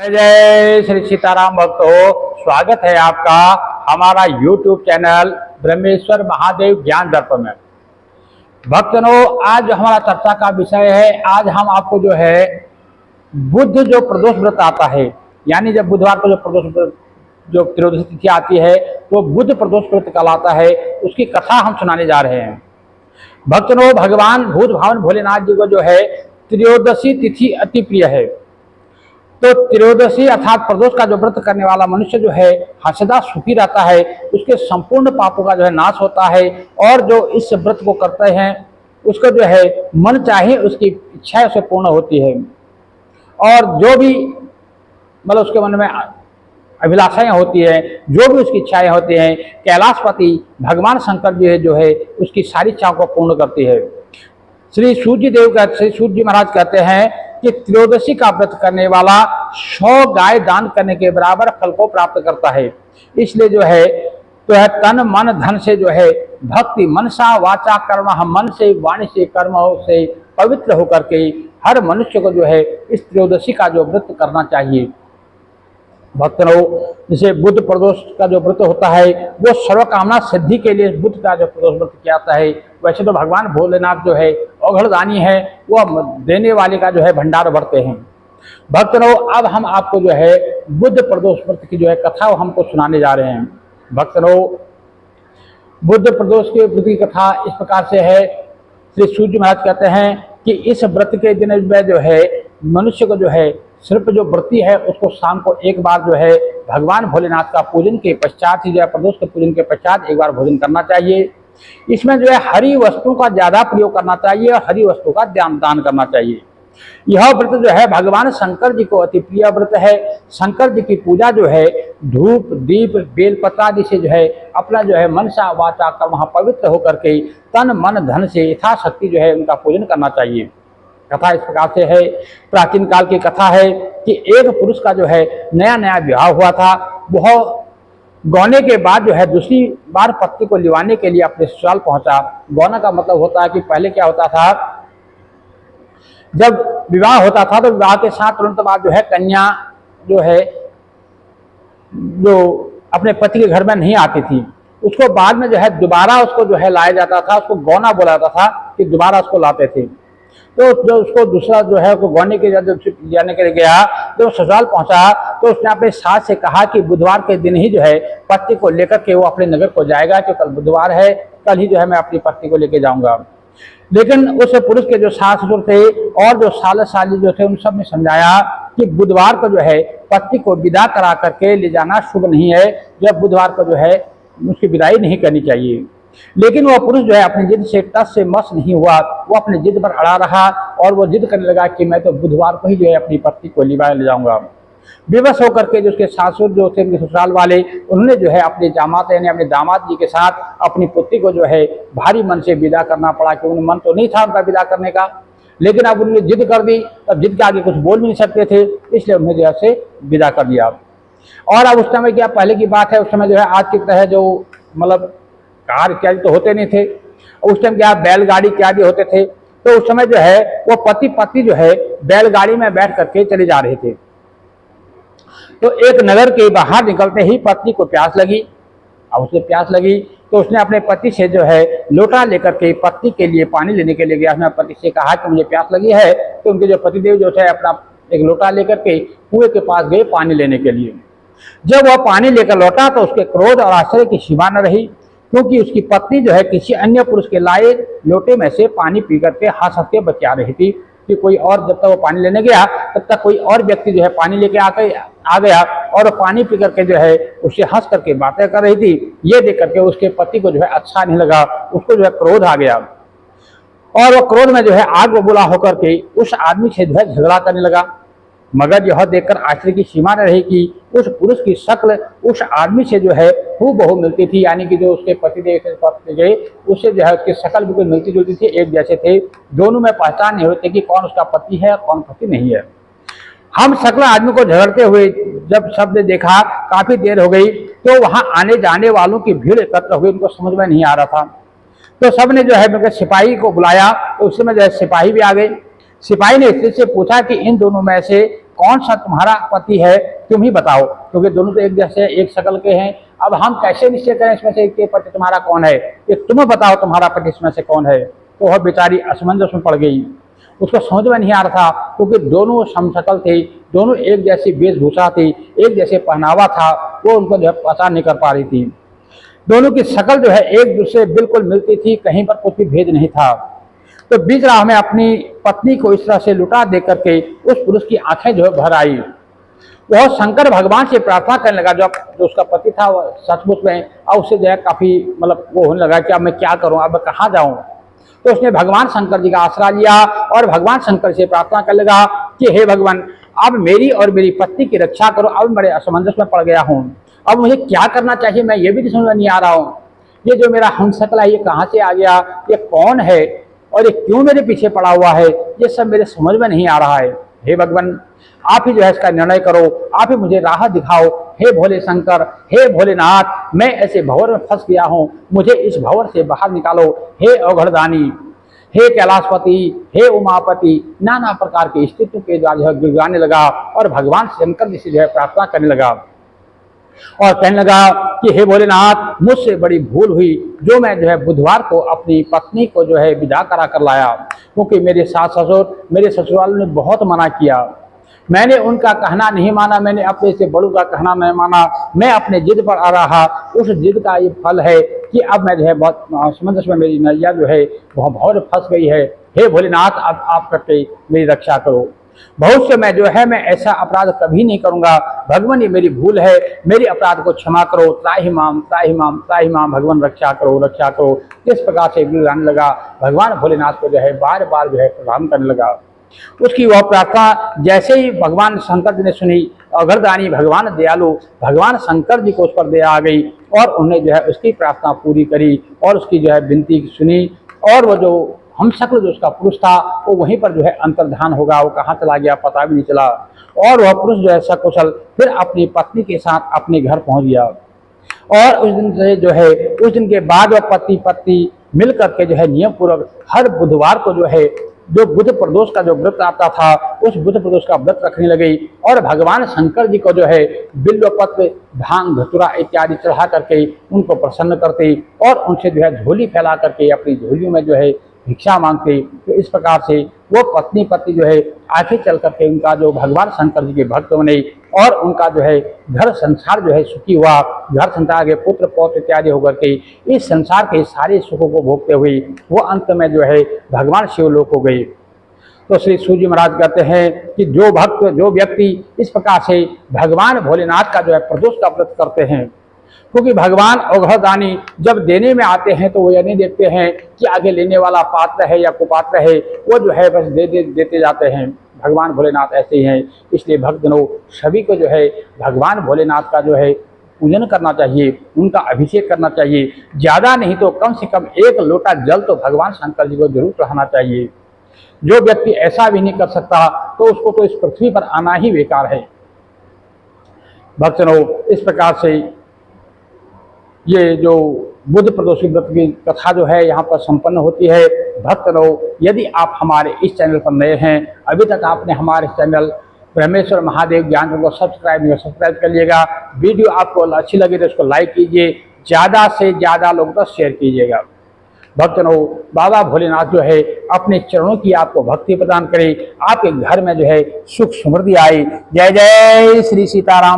जय श्री सीताराम भक्तों, स्वागत है आपका हमारा YouTube चैनल ब्रह्मेश्वर महादेव ज्ञान दर्पण में। भक्तों, आज जो हमारा चर्चा का विषय है, आज हम आपको जो है बुध जो प्रदोष व्रत आता है, यानी जब बुधवार को जो प्रदोष व्रत जो त्रयोदशी तिथि आती है तो बुध प्रदोष व्रत कहलाता है, उसकी कथा हम सुनाने जा रहे हैं। भक्तों, भगवान भूत भावन भोलेनाथ जी को जो है त्रयोदशी तिथि अति प्रिय है। तो त्रयोदशी अर्थात प्रदोष का जो व्रत करने वाला मनुष्य जो है हर्षदा सुखी रहता है, उसके संपूर्ण पापों का जो है नाश होता है, और जो इस व्रत को करते हैं उसको जो है मन चाहे उसकी इच्छा उसे पूर्ण होती है, और जो भी मतलब उसके मन में अभिलाषाएं होती हैं, जो भी उसकी इच्छाएं होती हैं, कैलाशपति भगवान शंकर जी है जो है उसकी सारी इच्छाओं को पूर्ण करती है। श्री सूर्य जी महाराज कहते हैं कि त्रयोदशी का व्रत करने वाला 100 गाय दान करने के बराबर फल को प्राप्त करता है। इसलिए जो है तो है तन मन धन से जो है भक्ति मनसा वाचा कर्म, हम मन से वाणी से कर्म से पवित्र होकर के हर मनुष्य को जो है इस त्रयोदशी का जो व्रत करना चाहिए। भक्तों, जैसे बुध प्रदोष का जो व्रत होता है वो सर्वकामना सिद्धि के लिए बुध का जो प्रदोष व्रत किया जाता है। वैसे तो भगवान भोलेनाथ जो है औघड़दानी है, वह देने वाले का जो है भंडार भरते हैं। भक्तों, अब हम आपको जो है बुध प्रदोष व्रत की जो है कथा वो हमको सुनाने जा रहे हैं। भक्तों, बुध प्रदोष के व्रत की कथा इस प्रकार से है। श्री सूर्य महाराज कहते हैं कि इस व्रत के दिन में जो है मनुष्य को जो है सिर्फ जो व्रती है उसको शाम को एक बार जो है भगवान भोलेनाथ का पूजन के पश्चात ही जो है प्रदोष के पूजन के पश्चात एक बार भोजन करना चाहिए। इसमें जो है हरी वस्तुओं का ज्यादा प्रयोग करना चाहिए और हरी वस्तु का दान करना चाहिए। यह व्रत जो है भगवान शंकर जी को अति प्रिय व्रत है। शंकर जी की पूजा जो है धूप दीप बेलपत्र आदि से जो है अपना जो है मनसा वाचा कर्म पवित्र होकर के तन मन धन से यथाशक्ति जो है उनका पूजन करना चाहिए। कथा इस प्रकार से है। प्राचीन काल की कथा है कि एक पुरुष का जो है नया नया विवाह हुआ था। वह गौने के बाद जो है दूसरी बार पत्नी को लिवाने के लिए अपने ससुराल पहुंचा। गौना का मतलब होता है कि पहले क्या होता था, जब विवाह होता था तो विवाह के साथ तुरंत बाद जो है कन्या जो है जो अपने पति के घर में नहीं आती थी, उसको बाद में जो है दोबारा उसको जो है लाया जाता था। उसको गौना बोला जाता था कि दोबारा उसको लाते थे। तो जो उसको दूसरा जो है वो गौने के जाने के लिए गया, जब ससुराल पहुंचा तो उसने अपने सास से कहा कि बुधवार के दिन ही जो है पत्नी को लेकर के वो अपने नगर को जाएगा, कि कल बुधवार है, कल ही जो है मैं अपनी पत्नी को लेकर जाऊंगा। लेकिन उस पुरुष के जो सास ससुर थे और जो साल साली जो थे उन सब ने समझाया कि बुधवार को जो है पत्नी को विदा करा करके ले जाना शुभ नहीं है, जब बुधवार को जो है उसकी विदाई नहीं करनी चाहिए। लेकिन वह पुरुष जो है अपनी जिद से टस से मस नहीं हुआ, वो अपनी जिद पर अड़ा रहा और वो जिद करने लगा कि मैं तो बुधवार को ही जो है अपनी पत्नी को लिवाए ले जाऊंगा। विवश होकर के जो उसके सासुर जो थे उनके ससुराल वाले, उन्होंने जो है अपने जामाता यानी अपने दामाद जी के साथ अपनी पुत्री को जो है भारी मन से विदा करना पड़ा, कि उन्हें मन तो नहीं था उनका विदा करने का, लेकिन अब उन्होंने जिद कर दी। अब जिद के आगे कुछ बोल भी नहीं सकते थे, इसलिए उन्हें जो है विदा कर दिया। और अब उस समय क्या, पहले की बात है, उस समय जो है आज की तरह जो मतलब कार इत्यादि तो होते नहीं थे। उस टाइम क्या बैलगाड़ी इत्यादि होते थे। तो उस समय जो है वो पति पत्नी जो है बैलगाड़ी में बैठ करके चले जा रहे थे। तो एक नगर के बाहर निकलते ही पत्नी को प्यास लगी। अब उसे प्यास लगी तो उसने अपने पति से जो है लोटा लेकर के पत्नी के लिए पानी लेने के लिए गया। उसने पति से कहा कि मुझे प्यास लगी है, तो उनके जो पतिदेव जो है अपना एक लोटा लेकर के कुएं के पास गए पानी लेने के लिए। जब वह पानी लेकर लौटा तो उसके क्रोध और आश्चर्य की सीमा न रही, क्योंकि उसकी पत्नी जो है किसी अन्य पुरुष के लाए लोटे में से पानी पी करके हंस हंस के बचा रही थी कि कोई और, जब तक वो पानी लेने गया तब तक कोई और व्यक्ति जो है पानी लेके आ गया और पानी पी करके जो है उससे हंस करके बातें कर रही थी। ये देख करके उसके पति को जो है अच्छा नहीं लगा, उसको जो है क्रोध आ गया और वो क्रोध में जो है आग बबूला होकर के उस आदमी से जो है झगड़ा करने लगा। मगर यह देखकर आश्चर्य की सीमा न रही कि उस पुरुष की शक्ल उस आदमी से जो है हूबहू मिलती थी, यानी कि जो उसके पतिदेव से पत्नी गए उससे जो है उसकी शक्ल बिल्कुल मिलती जुलती थी, एक जैसे थे। दोनों में पहचान नहीं होती कि कौन उसका पति है कौन पति नहीं है। हम शक्ल आदमी को झगड़ते हुए जब सबने देखा, काफी देर हो गई, तो वहां आने जाने वालों की भीड़ एकत्र हुई, उनको समझ में नहीं आ रहा था। तो सबने जो है सिपाही को बुलाया, तो उस समय जो है सिपाही भी आ गए। सिपाही ने स्त्री से पूछा कि इन दोनों में से कौन सा तुम्हारा पति है, तुम ही बताओ, क्योंकि दोनों तो एक जैसे एक शक्ल के हैं। अब हम कैसे निश्चय करें इसमें से कि पति तुम्हारा कौन है, ये तुम बताओ तुम्हारा पति इसमें से कौन है। तो वह बेचारी असमंजस में पड़ गई, उसको समझ में नहीं आ रहा था, क्योंकि दोनों समशक्ल थे, दोनों एक जैसी वेशभूषा थी, एक जैसे पहनावा था, वो उनको जो है पता नहीं कर पा रही थी। दोनों की शक्ल जो है एक दूसरे बिल्कुल मिलती थी, कहीं पर कुछ भी भेद नहीं था। तो बीच राह में अपनी पत्नी को इस तरह से लुटा दे करके उस पुरुष की आंखें जो है भर आई। वह शंकर भगवान से प्रार्थना करने लगा, जो उसका पति था वह सचमुच में, और उससे जो है काफी मतलब वो होने लगा कि अब मैं क्या करूं, अब मैं कहाँ जाऊं। तो उसने भगवान शंकर जी का आसरा लिया और भगवान शंकर से प्रार्थना करने लगा कि हे भगवान, अब मेरी और मेरी पत्नी की रक्षा करो, अब बड़े असमंजस में पड़ गया हूँ, अब मुझे क्या करना चाहिए मैं ये भी समझ में नहीं आ रहा हूँ। ये जो मेरा हमशक्ल है ये कहाँ से आ गया, ये कौन है और ये क्यों मेरे पीछे पड़ा हुआ है, ये सब मेरे समझ में नहीं आ रहा है। हे भगवान, आप ही जो है इसका निर्णय करो, आप ही मुझे राह दिखाओ। हे भोले शंकर, हे भोलेनाथ, मैं ऐसे भंवर में फंस गया हूँ, मुझे इस भंवर से बाहर निकालो। हे अवघड़दानी, हे कैलाशपति, हे उमापति, नाना प्रकार के स्थितियों के गिड़गिड़ाने लगा और भगवान शंकर जी से जो है प्रार्थना करने लगा और कहने लगा कि हे भोलेनाथ, मुझसे बड़ी भूल हुई जो मैं जो है बुधवार को अपनी पत्नी को जो है विदा करा कर लाया, क्योंकि मेरे सास ससुर, मेरे ससुराल ने बहुत मना किया, मैंने उनका कहना नहीं माना, मैंने अपने से बड़ों का कहना नहीं माना, मैं अपने जिद पर आ रहा। उस जिद का ये फल है कि अब मैं जो है बहुत समंदर में मेरी नैया जो है वह भंवर फंस गई है। हे भोलेनाथ, अब आप करके मेरी रक्षा करो, भविष्य में जो है मैं ऐसा अपराध कभी नहीं करूंगा। भगवान ये मेरी भूल है, मेरे अपराध को क्षमा करो, त्राहि माम त्राहि माम त्राहि माम, भगवान रक्षा करो रक्षा करो। इस प्रकार से गिड़गिड़ाने लगा, भगवान भोलेनाथ को जो है बार बार जो है प्रणाम करने लगा। उसकी वह प्रार्थना जैसे ही भगवान शंकर जी ने सुनी, अघरदानी भगवान दयालु भगवान शंकर जी को उस पर दया आ गई और उन्हें जो है उसकी प्रार्थना पूरी करी और उसकी जो है विनती सुनी, और वो जो हमशक्ल जो उसका पुरुष था वो वहीं पर जो है अंतर्धान होगा, वो कहाँ चला गया पता भी नहीं चला, और वह पुरुष जो है सकुशल फिर अपनी पत्नी के साथ अपने घर पहुंच गया। और उस दिन से जो है उस दिन के बाद वह पति पत्नी मिल करके जो है नियम पूर्वक हर बुधवार को जो है जो बुध प्रदोष का जो व्रत आता था उस बुध प्रदोष का व्रत रखने लगी और भगवान शंकर जी को जो है बिल्वपत्र, भांग, धतूरा इत्यादि चढ़ा करके उनको प्रसन्न करते और उनसे जो है झोली फैला करके अपनी झोलियों में जो है भिक्षा मांगते। तो इस प्रकार से वो पत्नी पति जो है आगे चल करके उनका जो भगवान शंकर जी के भक्त बने और उनका जो है घर संसार जो है सुखी हुआ, घर संसार के पुत्र पौत्र इत्यादि होकर के इस संसार के सारे सुखों को भोगते हुए वो अंत में जो है भगवान शिवलोक हो गए। तो श्री सूजी महाराज कहते हैं कि जो भक्त जो व्यक्ति इस प्रकार से भगवान भोलेनाथ का जो है प्रदोष का व्रत करते हैं, क्योंकि भगवान अघरदानी जब देने में आते हैं तो वो ये नहीं देखते हैं कि आगे लेने वाला पात्र है या कुपात्र है, वो जो है बस देते जाते हैं। भगवान भोलेनाथ ऐसे ही हैं, इसलिए भक्तजनों सभी को जो है भगवान भोलेनाथ का जो है पूजन करना चाहिए, उनका अभिषेक करना चाहिए, ज़्यादा नहीं तो कम से कम एक लोटा जल तो भगवान शंकर जी को जरूर चढ़ाना चाहिए। जो व्यक्ति ऐसा भी नहीं कर सकता तो उसको तो इस पृथ्वी पर आना ही बेकार है। भक्तजनों, इस प्रकार से ये जो बुध प्रदोषी व्रत की कथा जो है यहाँ पर संपन्न होती है। भक्तजनों, यदि आप हमारे इस चैनल पर नए हैं, अभी तक आपने हमारे चैनल ब्रह्मेश्वर महादेव ज्ञान को सब्सक्राइब कर लीजिएगा। वीडियो आपको अच्छी लगी तो इसको लाइक कीजिए, ज़्यादा से ज़्यादा लोगों तक शेयर कीजिएगा। भक्तजनों, बाबा भोलेनाथ जो है अपने चरणों की आपको भक्ति प्रदान करे, आपके घर में जो है सुख समृद्धि आए। जय जय श्री सीताराम।